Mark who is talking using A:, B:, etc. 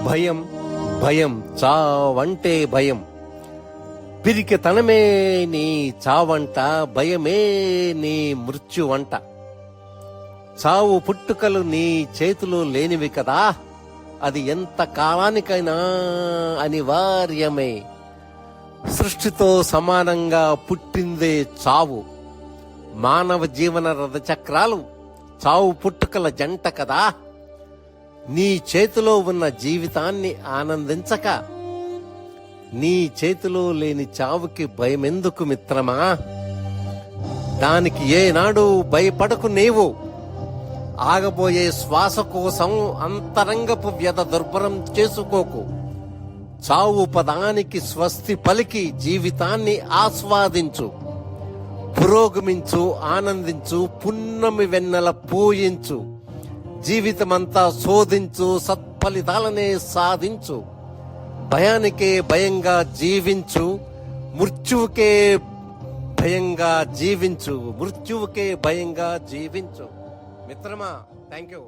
A: భయం భయం చావంటే భయం, పిరికితనమే నీ చావంట, భయమే నీ మృత్యువంట. చావు పుట్టుకలు నీ చేతిలో లేనివి కదా, అది ఎంత కాలానికైనా అనివార్యమే. సృష్టితో సమానంగా పుట్టిందే చావు. మానవ జీవన రథచక్రాలు చావు పుట్టుకల జంట కదా. నీ చేతిలో ఉన్న జీవితాన్ని ఆనందించక నీ చేతిలో లేని చావుకి భయమెందుకు మిత్రమా? దానికి ఏనాడు భయపడకు నీవు. ఆగబోయే శ్వాస కోసం అంతరంగపు వ్యధ దుర్భరం చేసుకోకు. చావు పదానికి స్వస్తి పలికి జీవితాన్ని ఆస్వాదించు. పురోగమించు, ఆనందించు, పున్నమి వెన్నెల పూయించు. జీవితమంతా శోధించు, సత్ఫలితాలనే సాధించు. భయానికే భయంగా జీవించు, మృత్యువుకే భయంగా జీవించు. మృత్యువుకే భయంగా జీవించు. మిత్రమా, థ్యాంక్ యూ.